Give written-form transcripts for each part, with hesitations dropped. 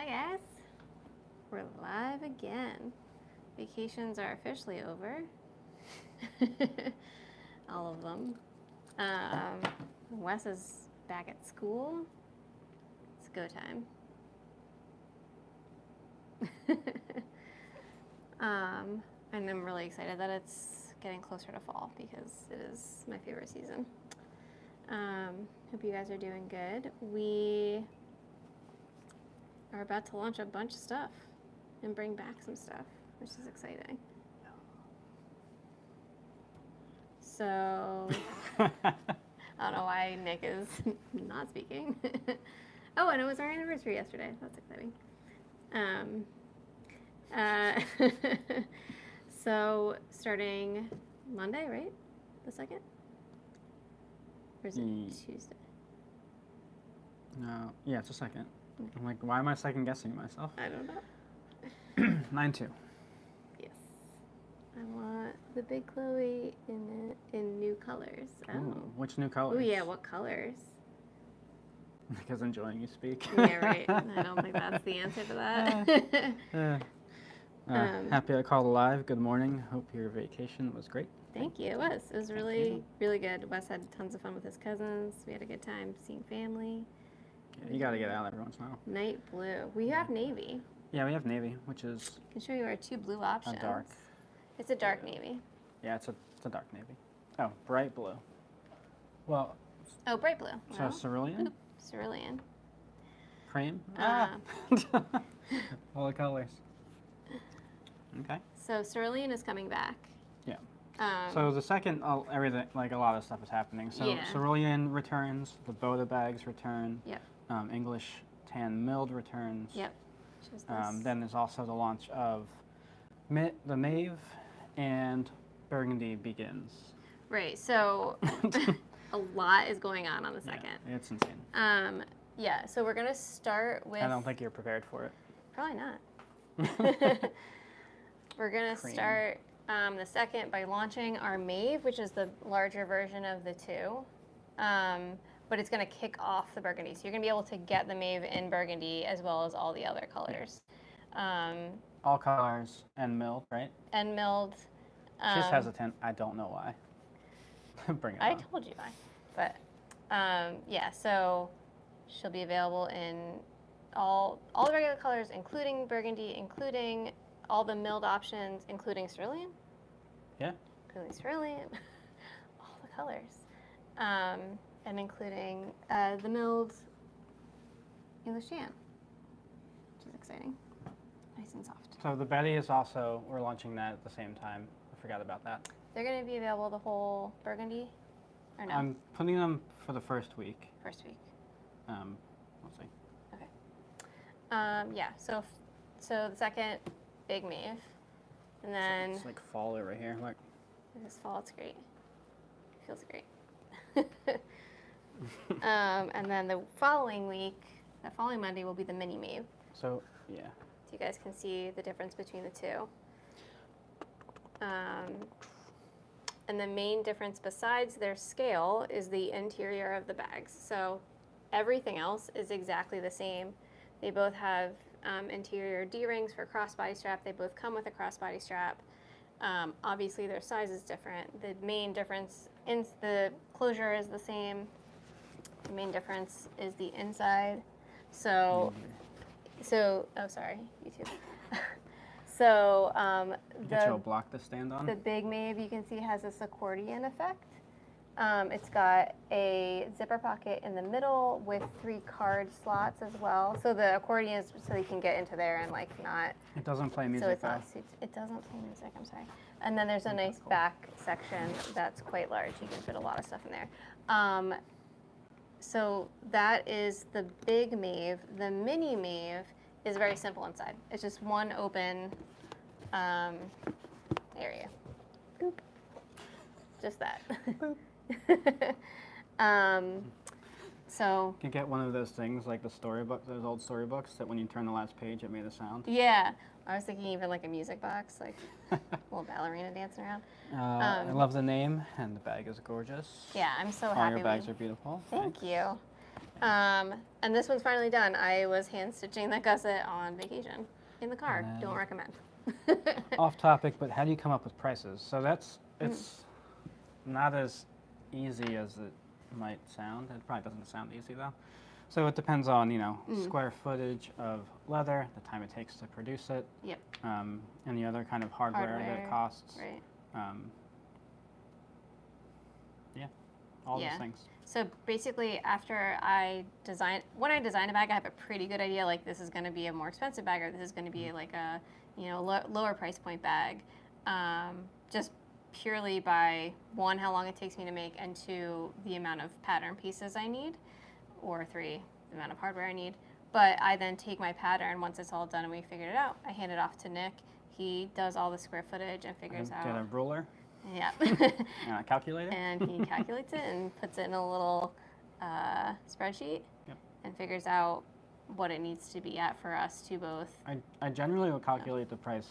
Hi guys, we're live again. Vacations are officially over. All of them. Wes is back at school. It's go time. And I'm really excited that it's getting closer to fall because it is my favorite season. Hope you guys are doing good. We are about to launch a bunch of stuff and bring back some stuff, which is exciting. So, I don't know why Nick is not speaking. Oh, and it was our anniversary yesterday. That's exciting. So, starting Monday, right? The 2nd? Or is it Tuesday? No. Yeah, it's a 2nd. I'm like, why am I second guessing myself? I don't know. 9/2. Yes. I want the big Chloe in new colors. Oh. Ooh, which new colors? Oh yeah, what colors? Because enjoying you speak. Yeah, right. I don't think that's the answer to that. Happy I called live. Good morning. Hope your vacation was great. Thank you. It was. It was really, really good. Wes had tons of fun with his cousins. We had a good time seeing family. Yeah, you got to get out every once in a while. Night blue. We have navy. Yeah, we have navy, which is... I can show you our 2 blue options. A dark. It's a dark navy. Yeah, it's a dark navy. Oh, bright blue. Well... Oh, bright blue. So Well, cerulean? Cerulean. Cream? All the colors. Okay. So cerulean is coming back. Yeah. So the 2nd, everything, like a lot of stuff is happening. So yeah. Cerulean returns, the Bota bags return. Yep. English tan milled returns. Yep. Then there's also the launch of the Maeve and Burgundy begins. Right. So a lot is going on the 2nd. Yeah, it's insane. Yeah. So we're gonna start with. I don't think you're prepared for it. Probably not. We're gonna start the 2nd by launching our Maeve, which is the larger version of the 2. But it's going to kick off the Burgundy. So you're going to be able to get the Maeve in Burgundy as well as all the other colors. All colors and milled, right? And milled. She's hesitant. I don't know why. Bring it on. I told you why. But yeah, so she'll be available in all the regular colors, including Burgundy, including all the milled options, including cerulean. Yeah. Including cerulean. All the colors. And including the milled English tan, which is exciting. Nice and soft. So the Betty is also, we're launching that at the same time. I forgot about that. They're going to be available the whole Burgundy, or no? I'm putting them for the first week. First week. We'll see. Okay. Yeah, so the 2nd, big Maeve. And then... It's like fall over here. Look. This fall, it's great. It feels great. And then the following week, that following Monday, will be the Mini Maeve. So, yeah. So you guys can see the difference between the 2. And the main difference besides their scale is the interior of the bags. So everything else is exactly the same. They both have interior D-rings for crossbody strap. They both come with a crossbody strap. Obviously their size is different. The main difference in the closure is the same. The main difference is the inside. Oh sorry, you too. So Get you a block to stand on. The big Maeve, you can see, has this accordion effect. It's got a zipper pocket in the middle with 3 card slots as well. So the accordion is so you can get into there and like not. It doesn't play music. So it's not. It doesn't play music. I'm sorry. And then there's a nice back section that's quite large. You can fit a lot of stuff in there. So that is the big Maeve. The Mini Maeve is very simple inside. It's just one open area. Boop. Just that. So You can get one of those things like the storybook, those old storybooks that when you turn the last page, it made a sound. Yeah, I was thinking even like a music box, like a little ballerina dancing around. I love the name, and the bag is gorgeous. Yeah, I'm so All happy. your bags are beautiful. Thank you. And this one's finally done. I was hand stitching that gusset on vacation in the car. And then- Don't recommend. Off topic, but how do you come up with prices? So it's not as easy as it might sound. It probably doesn't sound easy though. So it depends on, square footage of leather, the time it takes to produce it, Yep. and the other kind of hardware that it costs. Right. Yeah, all Yeah. those things. So basically, when I design a bag, I have a pretty good idea. Like, this is going to be a more expensive bag, or this is going to be like a lower price point bag. Just purely by one, how long it takes me to make, and two, the amount of pattern pieces I need, or three, the amount of hardware I need. But I then take my pattern once it's all done and we figured it out. I hand it off to Nick. He does all the square footage and figures out. Get a ruler. Yeah. And a calculator. And he calculates it and puts it in a little spreadsheet. Yep. And figures out what it needs to be at for us to both. I generally will calculate the price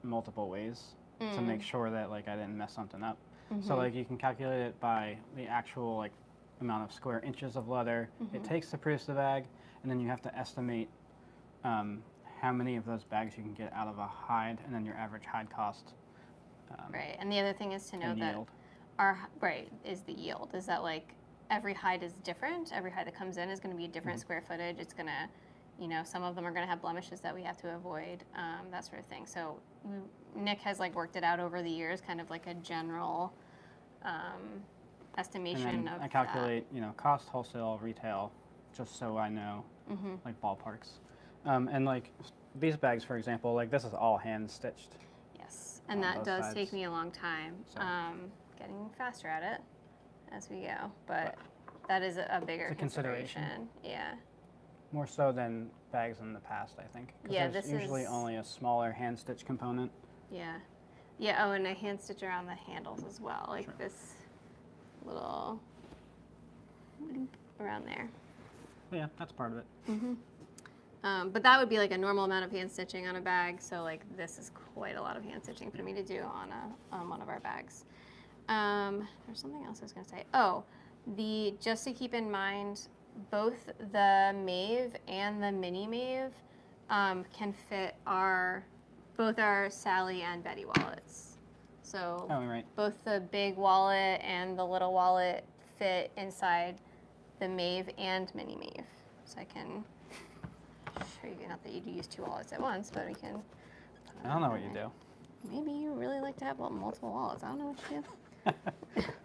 multiple ways to make sure that I didn't mess something up. So you can calculate it by the actual amount of square inches of leather it takes to produce the bag, and then you have to estimate how many of those bags you can get out of a hide, and then your average hide cost. Right, and the other thing is to know that yield. is the yield. Is that every hide is different. Every hide that comes in is going to be a different square footage. It's going to, some of them are going to have blemishes that we have to avoid, that sort of thing. So Nick has worked it out over the years, kind of like a general estimation And then of I calculate, cost, wholesale, retail, just so I know, ballparks. And these bags, for example, this is all hand stitched. Yes, and on that both does sides. take me a long time. So- Getting faster at it as we go, but that is a bigger It's a consideration. Yeah. More so than bags in the past, I think. 'Cause Yeah, there's this usually is- only a smaller hand stitch component. Yeah. Yeah, oh, and I hand stitch around the handles as well, Sure. this little around there. Yeah, that's part of it. But that would be a normal amount of hand stitching on a bag, so this is quite a lot of hand stitching for me to do on one of our bags. There's something else I was going to say. Oh, just to keep in mind, both the Maeve and the Mini Maeve can fit both our Sally and Betty wallets. So Oh, right. both the big wallet and the little wallet fit inside the Maeve and Mini Maeve. So I can show you, not that you do use two wallets at once, but we can. I don't know what you do. Maybe you really like to have multiple wallets. I don't know what you do.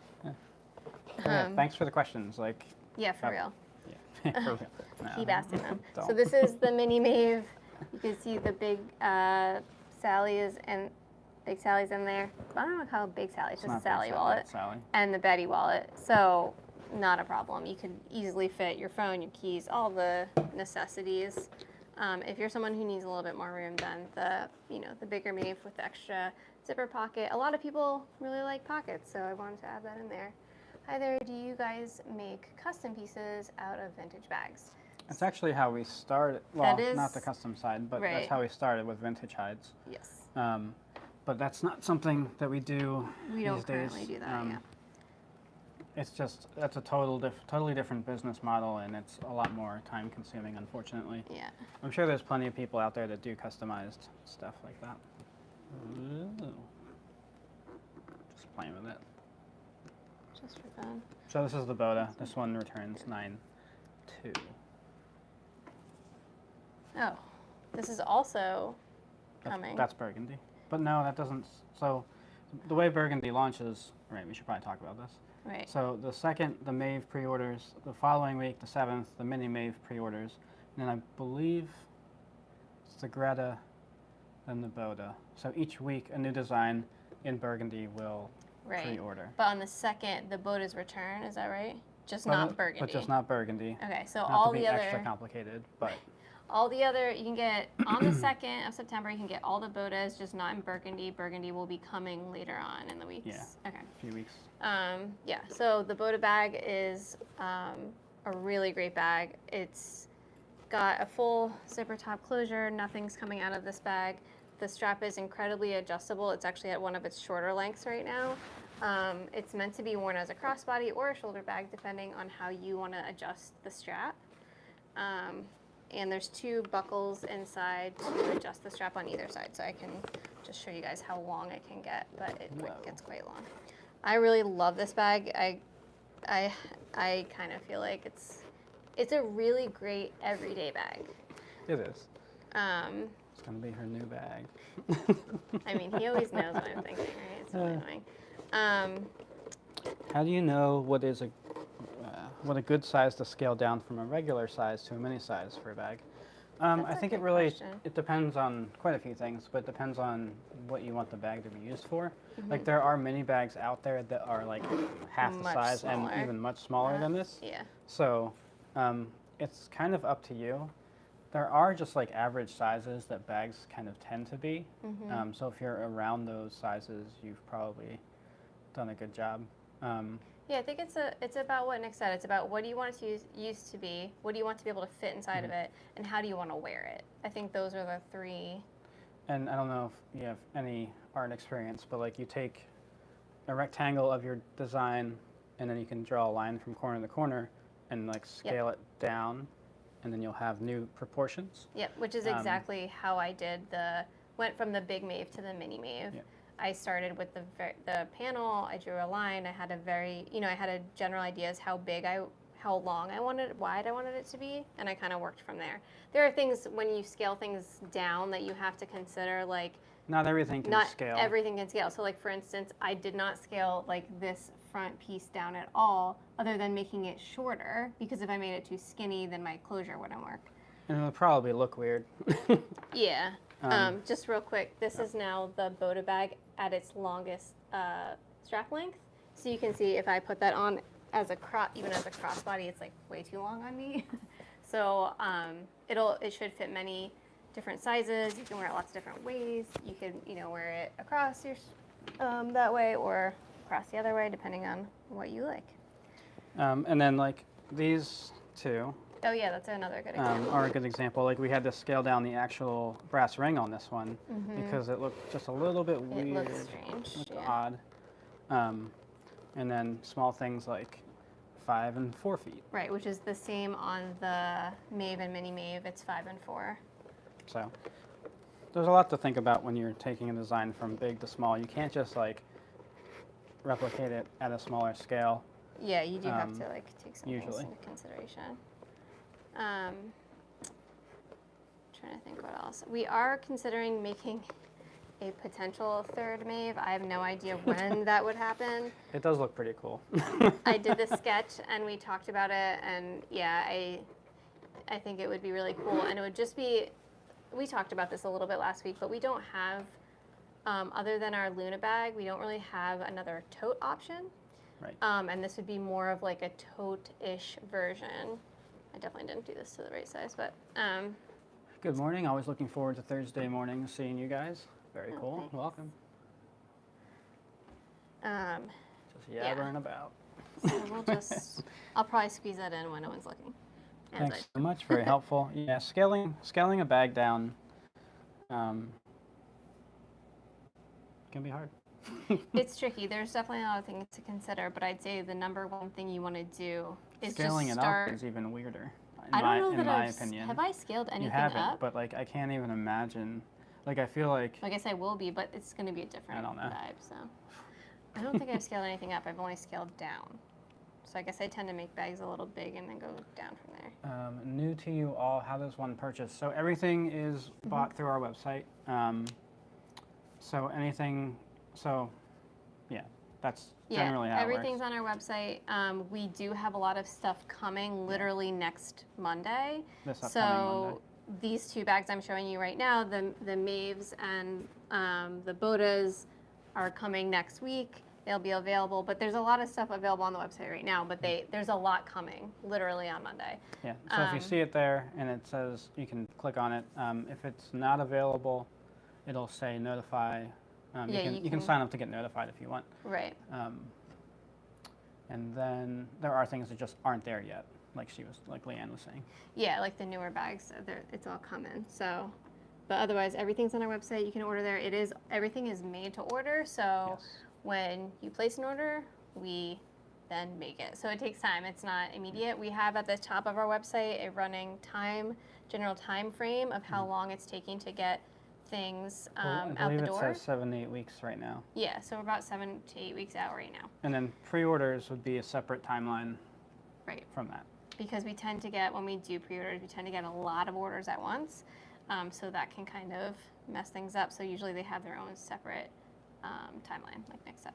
Yeah, thanks for the questions. Yeah, for real. Yeah, for real. No, Keep asking them. So don't. this is the Mini Maeve. You can see the big Sally's and Big Sally's in there. I don't know what to call Big Sally. It's just a not Sally Big wallet. it's Sally. And the Betty wallet. So not a problem. You could easily fit your phone, your keys, all the necessities. If you're someone who needs a little bit more room, then the bigger Maeve with the extra zipper pocket. A lot of people really like pockets, so I wanted to add that in there. Hi there, do you guys make custom pieces out of vintage bags? It's actually how we started. Well, That is- not the custom side, but right. that's how we started with vintage hides. Yes. But that's not something that we do We these don't days. currently do that, yeah. It's just, that's a totally different business model, and it's a lot more time consuming, unfortunately. Yeah. I'm sure there's plenty of people out there that do customized stuff like that. Ooh. Just playing with it. Just for fun. So this is the Bota. This one returns 9/2. Oh, this is also coming. That's Burgundy. But no, that doesn't. So the way Burgundy launches, right, we should probably talk about this. Right. So the second, the Maeve pre-orders, the following week, the 7th, the Mini Maeve pre-orders, and then I believe it's the Greta, then the Bota. So each week, a new design in Burgundy will Right. pre-order. But on the second, the Bota's return, is that right? Just not Burgundy. But just not Burgundy. Okay, so Not all to be the extra other, complicated, but you can get on the 2nd of September, you can get all the Botas, just not in Burgundy. Burgundy will be coming later on in the weeks. Yeah. Okay. a few weeks. Yeah, so the Bota bag is a really great bag. It's got a full zipper top closure, nothing's coming out of this bag. The strap is incredibly adjustable. It's actually at one of its shorter lengths right now. It's meant to be worn as a crossbody or a shoulder bag, depending on how you want to adjust the strap. And there's 2 buckles inside to adjust the strap on either side. So I can just show you guys how long it can get, but it gets quite long. I really love this bag. I kind of feel like it's a really great everyday bag. It is. It's gonna be her new bag. I mean, he always knows what I'm thinking, right? It's really annoying. How do you know what a good size to scale down from a regular size to a mini size for a bag? I think it really depends on quite a few things, but it depends on what you want the bag to be used for. Like there are mini bags out there that are like half the size and even much smaller than this. Yeah. So it's kind of up to you. There are just like average sizes that bags kind of tend to be. So if you're around those sizes, you've probably done a good job. Yeah, I think it's about what Nick said. It's about what do you want it to use to be, what do you want to be able to fit inside of it, and how do you want to wear it. I think those are the 3. And I don't know if you have any art experience, but like you take a rectangle of your design, and then you can draw a line from corner to corner, and like scale it down, and then you'll have new proportions. Yep, which is exactly how I did went from the big Maeve to the mini Maeve. Yep. I started with the panel. I drew a line. I had I had a general idea as how long I wanted, wide I wanted it to be, and I kind of worked from there. There are things when you scale things down that you have to consider, like not everything can scale. Not everything can scale. So, like for instance, I did not scale like this front piece down at all, other than making it shorter, because if I made it too skinny, then my closure wouldn't work. And it'll probably look weird. Yeah. Just real quick, this is now the Bota bag at its longest strap length. So you can see if I put that on as even as a crossbody, it's like way too long on me. So it should fit many different sizes. You can wear it lots of different ways. You could wear it across your that way or across the other way, depending on what you like. And then like these 2. Oh yeah, that's another good example. Are a good example. Like we had to scale down the actual brass ring on this one because it looked just a little bit weird. It looks strange. It looked odd. And then small things like 5 and 4 feet. Right, which is the same on the Maeve and Mini Maeve. It's 5 and 4. So there's a lot to think about when you're taking a design from big to small. You can't just like replicate it at a smaller scale. Yeah, you do have to like take some things usually into consideration. Trying to think what else. We are considering making a potential 3rd Maeve. I have no idea when that would happen. It does look pretty cool. I did the sketch and we talked about it, and yeah, I think it would be really cool, and it would just be. We talked about this a little bit last week, but we don't have, other than our Luna bag, we don't really have another tote option. Right. And this would be more of like a tote-ish version. I definitely didn't do this to the right size, but. Good morning. Always looking forward to Thursday morning seeing you guys. Very cool. Thanks. Welcome. Just yabbering about. So I'll probably squeeze that in when no one's looking. Thanks so much. Very helpful. Yeah, scaling a bag down can be hard. It's tricky. There's definitely a lot of things to consider, but I'd say the number one thing you want to do is scaling just it up is even weirder. I don't know in that my opinion. Have I scaled anything You haven't, up? but like I can't even imagine. Like I feel like. I guess I will be, but it's going to be a different vibe. So I don't think I've scaled anything up. I've only scaled down. So I guess I tend to make bags a little big and then go down from there. New to you all, how does one purchase? So everything is bought through our website. That's generally how everything's it works. on our website. We do have a lot of stuff coming literally next Monday. This upcoming Monday. These 2 bags I'm showing you right now, the Maeves and the Botas, are coming next week. They'll be available, but there's a lot of stuff available on the website right now, but there's a lot coming literally on Monday. Yeah, so if you see it there and it says you can click on it. If it's not available, it'll say notify. You can sign up to get notified if you want. Right. And then there are things that just aren't there yet, like Leanne was saying. Yeah, like the newer bags, it's all coming. So, but otherwise, everything's on our website. You can order there. Everything is made to order. So, when you place an order, we then make it. So it takes time. It's not immediate. We have at the top of our website a running general time frame of how long it's taking to get things Well, I out the believe door. it says 7 to 8 weeks right now. Yeah, so we're about 7 to 8 weeks out right now. And then pre-orders would be a separate timeline Right. from that. Because we tend to get, when we do pre-orders, we tend to get a lot of orders at once. So that can kind of mess things up. So usually they have their own separate timeline, like Nick said.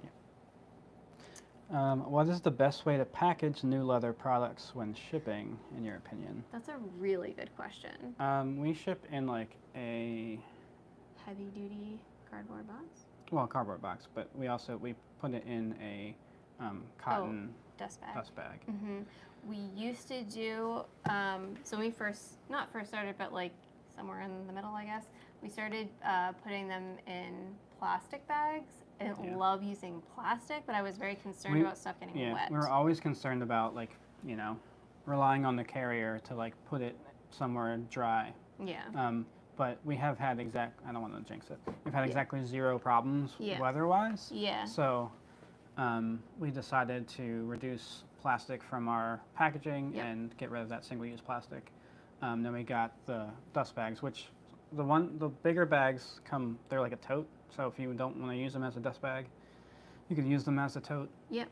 Yeah. What is the best way to package new leather products when shipping, in your opinion? That's a really good question. We ship in like a Heavy-duty cardboard box? cardboard box, but we put it in a cotton dust bag. Mm-hmm. We used to do, so when we not first started, but like somewhere in the middle, I guess, we started putting them in plastic bags. I didn't love using plastic, but I was very concerned about stuff getting wet. We were always concerned about like, relying on the carrier to like put it somewhere dry. Yeah. But we have had I don't want to jinx it. We've had exactly zero problems weather-wise. Yeah. So we decided to reduce plastic from our packaging and get rid of that single-use plastic. Then we got the dust bags, which the bigger bags they're like a tote. So if you don't want to use them as a dust bag, you could use them as a tote. Yep.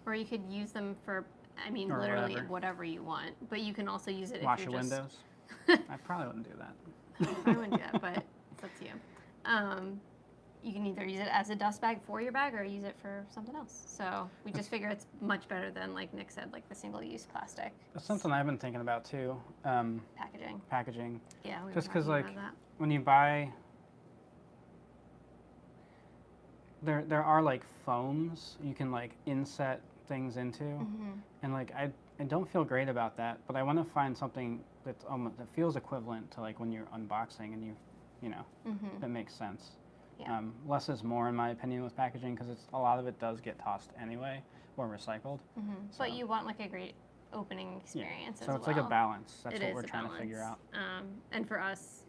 Or you could use them for, literally whatever you want. But you can also use it wash if your you're windows. I probably wouldn't do that. I wouldn't do that, but it's up to you. You can either use it as a dust bag for your bag or use it for something else. So we just figure it's much better than, like Nick said, like the single-use plastic. That's something I've been thinking about too. Packaging. Yeah, we just because like when you buy, there are like foams you can like inset things into, and like I don't feel great about that, but I want to find something that feels equivalent to like when you're unboxing and that makes sense. Yeah. Less is more in my opinion with packaging because a lot of it does get tossed anyway or recycled. So, but you want like a great opening experience as well. So it's like a balance. That's what we're trying to figure out. And for us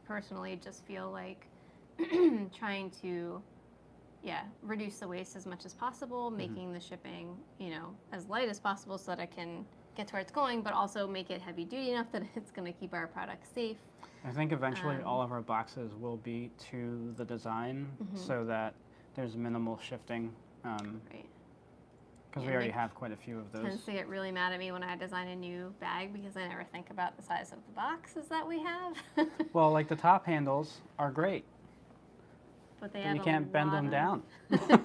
personally, just feel like trying to reduce the waste as much as possible, making the shipping, as light as possible so that I can get to where it's going, but also make it heavy duty enough that it's going to keep our products safe. I think eventually all of our boxes will be to the design so that there's minimal shifting. Right. Because we already have quite a few of those. Tends to get really mad at me when I design a new bag because I never think about the size of the boxes that we have. Well, like the top handles are great. But you can't bend them down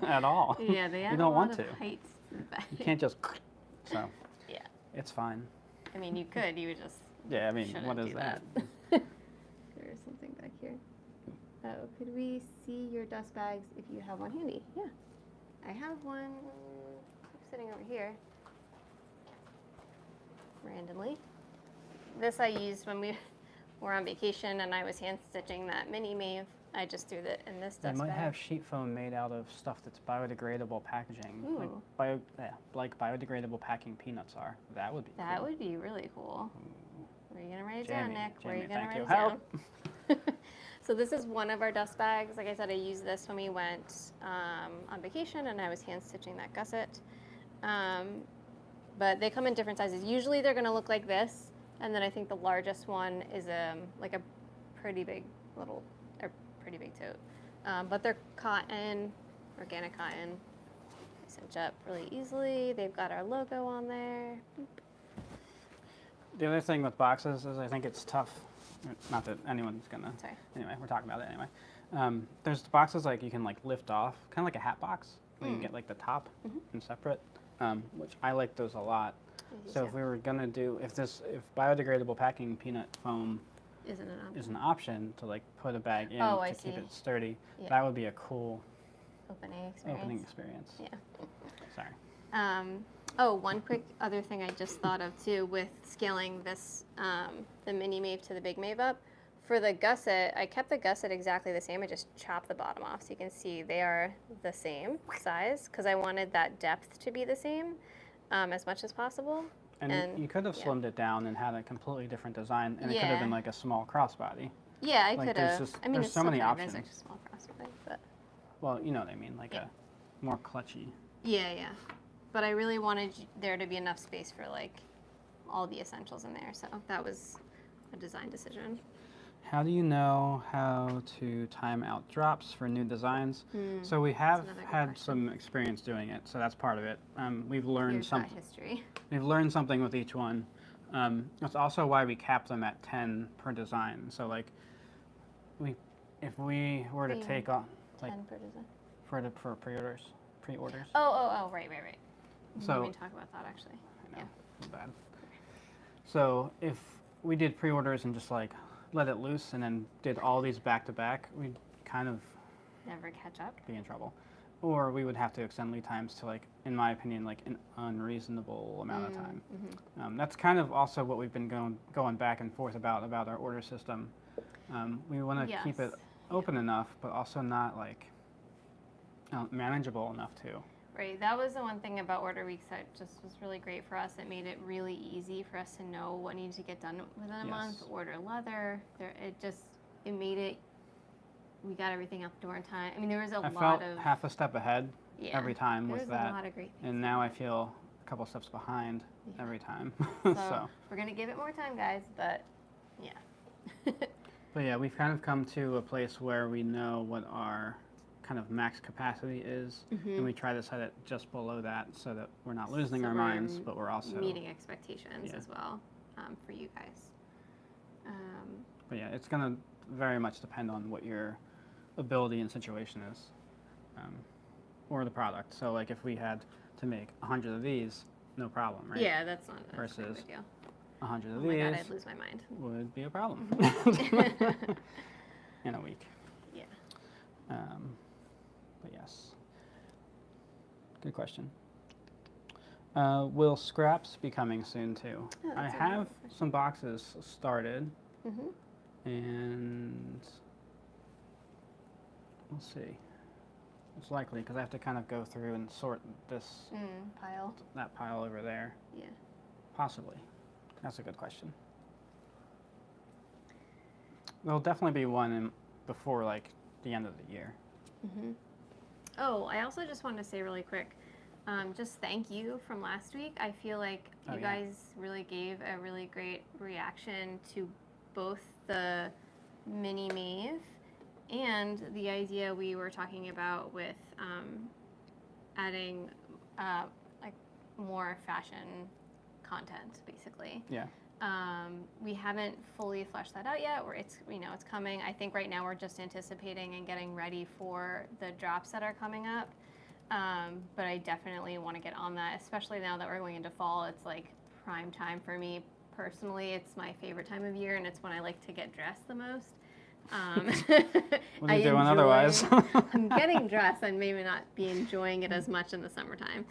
at all. Yeah, they have you don't a want lot to. of height to the bag. You can't just so. Yeah. It's fine. I mean, you could. You would just. Yeah, I mean, what is that? There's something back here. Oh, could we see your dust bags if you have one handy? Yeah. I have one sitting over here. Randomly. This I used when we were on vacation and I was hand stitching that mini Maeve. I just threw it in this dust bag. They might have sheet foam made out of stuff that's biodegradable packaging. Ooh. Like biodegradable packing peanuts are. That would be cool. That would be really cool. Where are you going to write it down, Nick? Where are you going to write it Help. down? So this is one of our dust bags. Like I said, I used this when we went on vacation and I was hand stitching that gusset. But they come in different sizes. Usually they're going to look like this. And then I think the largest one is like a pretty big tote. But they're cotton, organic cotton. They cinch up really easily. They've got our logo on there. The other thing with boxes is I think it's tough. Not that anyone's gonna. Sorry. Anyway, we're talking about it anyway. There's boxes like you can like lift off, kind of like a hat box. Where you can get like the top and separate, which I like those a lot. So if we were gonna do, if biodegradable packing peanut foam is an option to like put a bag in to keep it sturdy, that would be a cool opening experience. Yeah. Sorry. One quick other thing I just thought of too with scaling this, the mini Maeve to the big Maeve up. For the gusset, I kept the gusset exactly the same. I just chopped the bottom off so you can see they are the same size because I wanted that depth to be the same as much as possible. And you could have slimmed it down and had a completely different design, and it could have been like a small crossbody. Yeah, I could have. There's so many options. It's like a small crossbody, but. Well, you know what I mean, like more clutchy. Yeah. But I really wanted there to be enough space for like all the essentials in there, so that was a design decision. How do you know how to time out drops for new designs? So we have had some experience doing it, so that's part of it. We've learned something. History. We've learned something with each one. That's also why we cap them at 10 per design. So like, if we were to take on like 10 per design for pre-orders. Oh, right. So we can talk about that actually. I know, bad. So if we did pre-orders and just like let it loose and then did all these back to back, we'd kind of never catch up, be in trouble, or we would have to extend lead times to like, in my opinion, like an unreasonable amount of time. That's kind of also what we've been going back and forth about our order system. We want to keep it open enough, but also not like manageable enough too. Right, that was the one thing about order weeks that just was really great for us. It made it really easy for us to know what needed to get done within a month. Order leather, it made it. We got everything out the door in time. I mean, there was I felt half a step ahead every time with that. There was a lot of great things. And now I feel a couple steps behind every time. So we're gonna give it more time, guys. But yeah. But yeah, we've kind of come to a place where we know what our kind of max capacity is, and we try to set it just below that so that we're not losing our minds, but we're also meeting expectations as well for you guys. But yeah, it's going to very much depend on what your ability and situation is, or the product. So like if we had to make 100 of these, no problem, right? Yeah, that's not a versus big deal. 100 of these. Oh my God, I'd lose my mind. Would be a problem in a week. Yeah. But yes, good question. Will scraps be coming soon too? I have some boxes started, and we'll see. It's likely because I have to kind of go through and sort this that pile over there. Yeah. Possibly. That's a good question. There'll definitely be one before like the end of the year. Oh, I also just wanted to say really quick, just thank you from last week. I feel like you guys really gave a really great reaction to both the Mini Maeve and the idea we were talking about with adding like more fashion content, basically. Yeah. We haven't fully fleshed that out yet. It's coming. I think right now we're just anticipating and getting ready for the drops that are coming up. But I definitely want to get on that, especially now that we're going into fall. It's like prime time for me personally. It's my favorite time of year, and it's when I like to get dressed the most. What are you doing otherwise? I'm getting dressed. I maybe not be enjoying it as much in the summertime.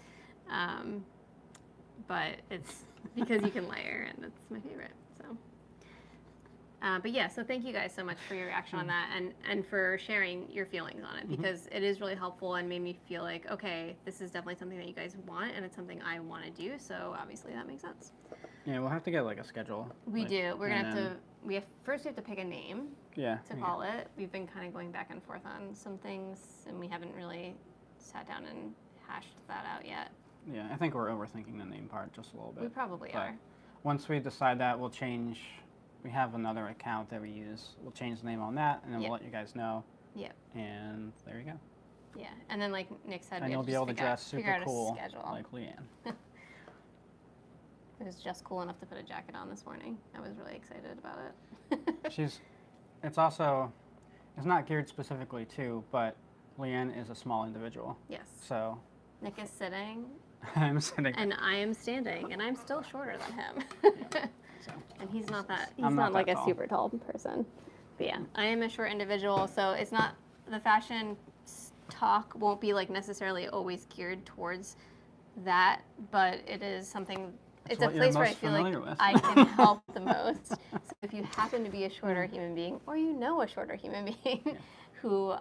But it's because you can layer, and it's my favorite. So, but yeah, so thank you guys so much for your reaction on that, and for sharing your feelings on it, because it is really helpful and made me feel like, okay, this is definitely something that you guys want, and it's something I want to do. So obviously that makes sense. Yeah, we'll have to get like a schedule. We do. We're gonna have to. We have to pick a name. Yeah. To call it. We've been kind of going back and forth on some things, and we haven't really sat down and hashed that out yet. Yeah, I think we're overthinking the name part just a little bit. We probably are. Once we decide that, we'll change. We have another account that we use. We'll change the name on that, and then we'll let you guys know. Yep. And there you go. Yeah, and then like Nick said, and you'll be able to dress super cool, like Leanne. It was just cool enough to put a jacket on this morning. I was really excited about it. It's not geared specifically to, but Leanne is a small individual. Yes. So. Nick is sitting. I'm sitting. And I am standing, and I'm still shorter than him. So. And he's not like a super tall person. But yeah, I am a short individual, so it's not, the fashion talk won't be like necessarily always geared towards that, but it is something, it's a place where I feel like I can help the most. So if you happen to be a shorter human being, or a shorter human being who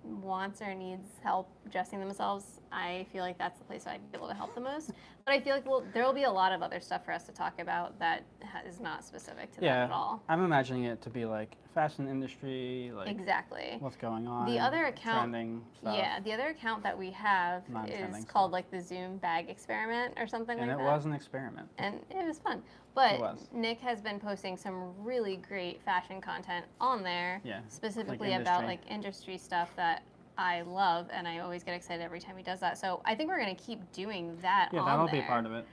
wants or needs help dressing themselves, I feel like that's the place I'd be able to help the most. But I feel like there will be a lot of other stuff for us to talk about that is not specific to that at all. I'm imagining it to be like fashion industry, like exactly what's going on. The other account, trending stuff. yeah, the other account that we have is called like the Zoom Bag Experiment or something like that. And it was an experiment. And it was fun. But Nick has been posting some really great fashion content on there, specifically like about like industry stuff that I love, and I always get excited every time he does that. So I think we're going to keep doing that on there. Yeah, that'll be part of it.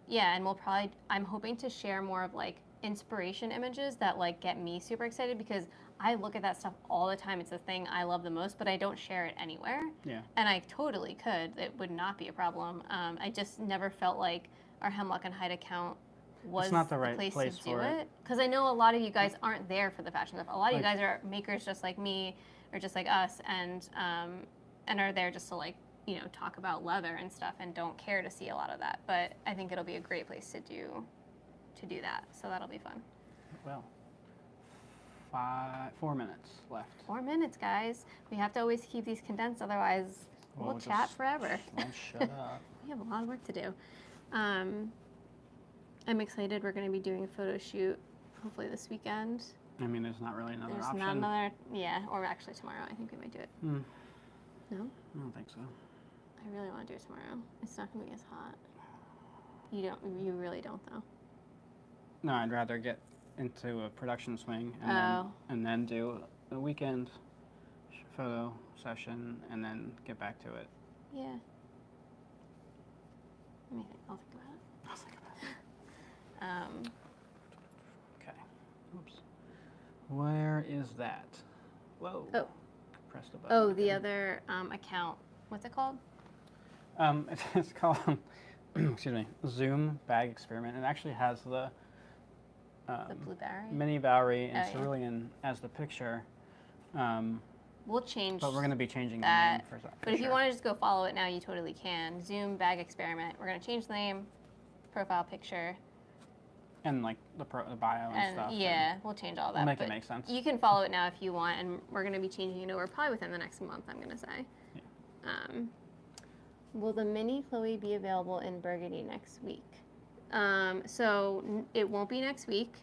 Yeah, and we'll probably, I'm hoping to share more of like inspiration images that like get me super excited, because I look at that stuff all the time. It's the thing I love the most, but I don't share it anywhere. Yeah. And I totally could. It would not be a problem. I just never felt like our Hemlock and Hyde account was not the right place to do for it. Because I know a lot of you guys aren't there for the fashion stuff. A lot of you guys are makers just like me, or just like us, and are there just to like, you know, talk about leather and stuff, and don't care to see a lot of that. But I think it'll be a great place to do that. So that'll be fun. Well, 4 minutes left. 4 minutes, guys. We have to always keep these condensed, otherwise we'll chat forever. Shut up. We have a lot of work to do. I'm excited. We're going to be doing a photo shoot hopefully this weekend. I mean, there's not really another option. Not another, or actually tomorrow. I think we might do it. No? I don't think so. I really want to do it tomorrow. It's not going to be as hot. You really don't, though. No, I'd rather get into a production swing and then do a weekend photo session and then get back to it. Yeah. Let me think. I'll think about it. Okay. Oops. Where is that? Whoa. Oh. Press the button. Oh, the other account. What's it called? It's called, excuse me, Zoom Bag Experiment. It actually has the Blue Bowery? Mini Bowery and Cerulean as the picture. We'll change But we're going to be changing that. The name for But if you want to just go follow it now, you totally can. Zoom Bag Experiment. We're going to change the name, profile picture. And like the bio and stuff. Yeah, we'll change all that. We'll make it make sense. You can follow it now if you want, and we're going to be changing it over probably within the next month, I'm going to say. Yeah. Will the Mini Chloe be available in Burgundy next week? So it won't be next week.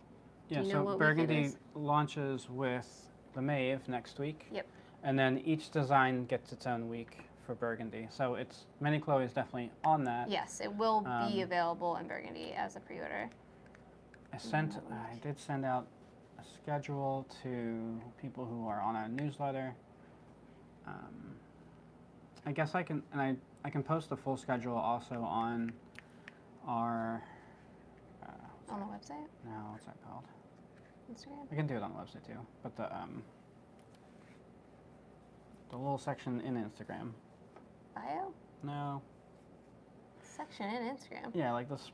Yeah, so Burgundy launches with the Maeve next week. Yep. And then each design gets its own week for Burgundy. So it's Mini Chloe is definitely on that. Yes, it will be available in Burgundy as a pre-order. I did send out a schedule to people who are on our newsletter. I guess I can, and I can post the full schedule also on our. On the website? No, what's that called? Instagram. I can do it on the website too, but the little section in Instagram. Bio? No. Section in Instagram. Yeah, like this.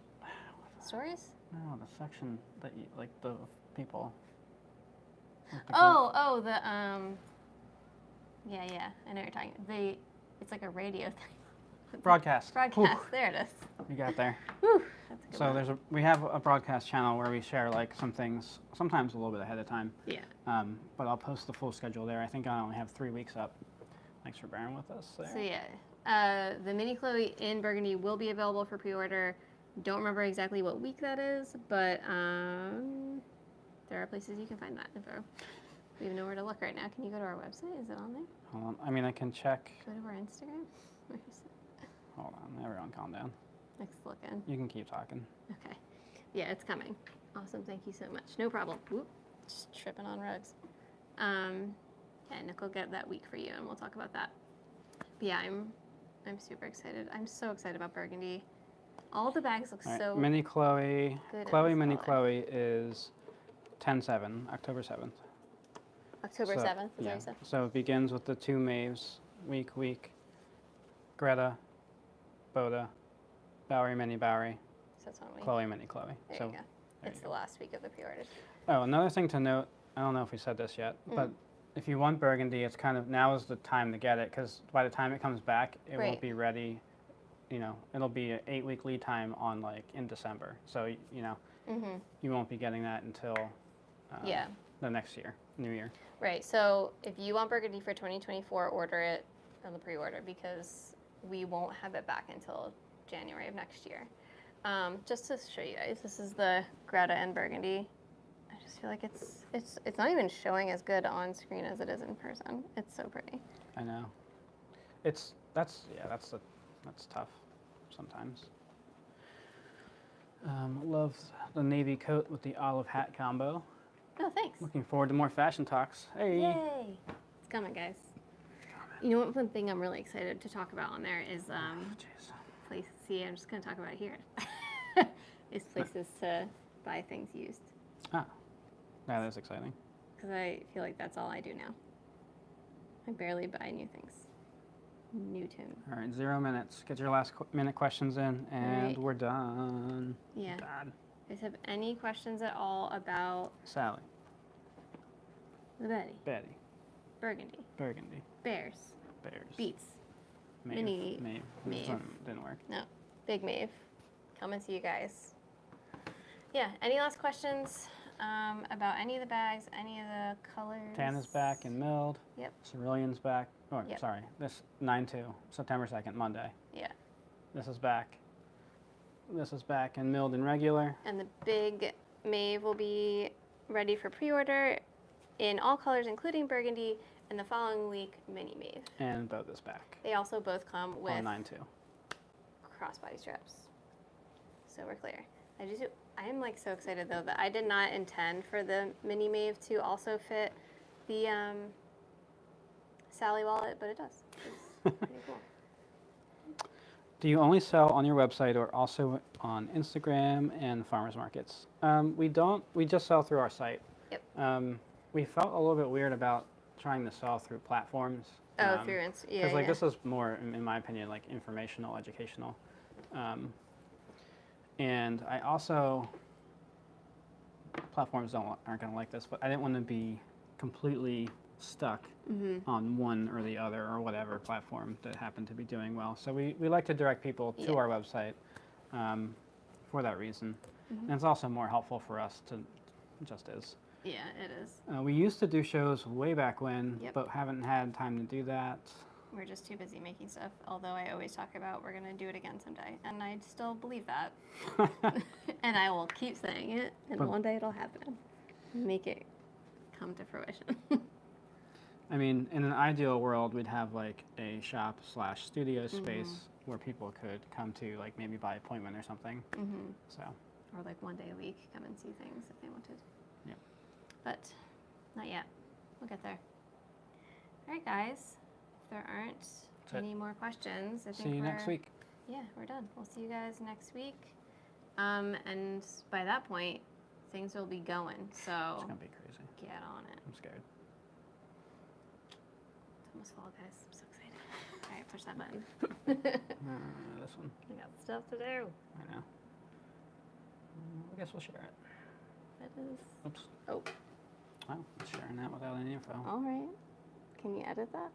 Stories? No, the section that you, like the people. Like the yeah, I know what you're talking. It's like a radio thing. Broadcast. Whew. There it is. You got there. Whew. That's a good one. We have a broadcast channel where we share like some things, sometimes a little bit ahead of time. Yeah. But I'll post the full schedule there. I think I only have 3 weeks up. Thanks for bearing with us there. So yeah, the Mini Chloe in Burgundy will be available for pre-order. Don't remember exactly what week that is, but there are places you can find that info. We even know where to look right now. Can you go to our website? Is it on there? Hold on. I mean, I can check. Go to our Instagram. Where is it? Hold on. Everyone calm down. Next looking. You can keep talking. Okay. Yeah, it's coming. Awesome. Thank you so much. No problem. Whoop. Just tripping on rugs. Yeah, Nick will get that week for you, and we'll talk about that. But yeah, I'm super excited. I'm so excited about Burgundy. All the bags look so Mini Chloe. good. Mini Chloe is 10/7, October 7th. October 7th, is yeah. what you said? So it begins with the 2 Maeves, week, Greta, Bota, Bowery, Mini Bowery, So that's 1 week. Chloe, Mini Chloe. There you go. It's the last week of the pre-orders. Oh, another thing to note, I don't know if we said this yet, but if you want Burgundy, it's kind of, now is the time to get it, because by the time it comes back, it won't be ready, you know, it'll be an 8-week lead time on, like, in December. So, you know, you won't be getting that until Yeah. the next year, new year. Right. So if you want Burgundy for 2024, order it on the pre-order because we won't have it back until January of next year. Just to show you guys, this is the Greta and Burgundy. I just feel like it's not even showing as good on screen as it is in person. It's so pretty. I know. That's tough sometimes. Love the navy coat with the olive hat combo. Oh, thanks. Looking forward to more fashion talks. Hey. Yay! It's coming, guys. You know what? One thing I'm really excited to talk about on there is Jeez. place. See, I'm just gonna talk about it here. Is places to buy things used. Ah, yeah, that's exciting. Because I feel like that's all I do now. I barely buy new things. New tunes. All right, 0 minutes. Get your last minute questions in, and Right. we're done. Yeah. Done. You guys have any questions at all about Sally. the Betty, Betty. Burgundy, Burgundy. Bears, Bears. Beats, Maeve. Mini Maeve. Maeve. Didn't work. no, Big Maeve? Come and see you guys. Yeah. Any last questions about any of the bags, any of the colors? Tan is back and milled. Yep. Cerulean's back. Oh, Yep. sorry. This 9/2, September 2nd, Monday. Yeah. This is back. This is back and milled and regular. And the Big Maeve will be ready for pre-order in all colors, including Burgundy, and the following week, Mini Maeve. And Bota's back. They also both come On with 9/2. crossbody straps. So we're clear. I am like so excited though that I did not intend for the Mini Maeve to also fit the Sally wallet, but it does. It's pretty cool. Do you only sell on your website or also on Instagram and farmers markets? We don't. We just sell through our site. Yep. We felt a little bit weird about trying to sell through platforms. Oh, through Insta. Yeah. Because like yeah. this is more, in my opinion, like informational, educational. And I also, platforms aren't going to like this, but I didn't want to be completely stuck on one or the other or whatever platform that happened to be doing well. So we like to direct people to Yeah. our website for that reason. And it's also more helpful for us to, just is. Yeah, it is. We used to do shows way back when, Yep. but haven't had time to do that. We're just too busy making stuff. Although I always talk about we're gonna do it again someday, and I still believe that. And I will keep saying it, and But- one day it'll happen. Make it come to fruition. I mean, in an ideal world, we'd have like a shop/studio space where people could come to, like maybe by appointment or something. So, Or like one day a week, come and see things if they wanted. Yep. But not yet. We'll get there. All right, guys. If there aren't That's it. any more questions, I think see you next week. Yeah, we're done. We'll see you guys next week. And by that point, things will be going. It's So gonna be crazy. get on it. I'm scared. It's almost fall, guys. I'm so excited. All right, push that button. This one, We got stuff to do. I know. I guess we'll share it. That is. Oops. Oh, Well, sharing that without any info. all right. Can you edit that?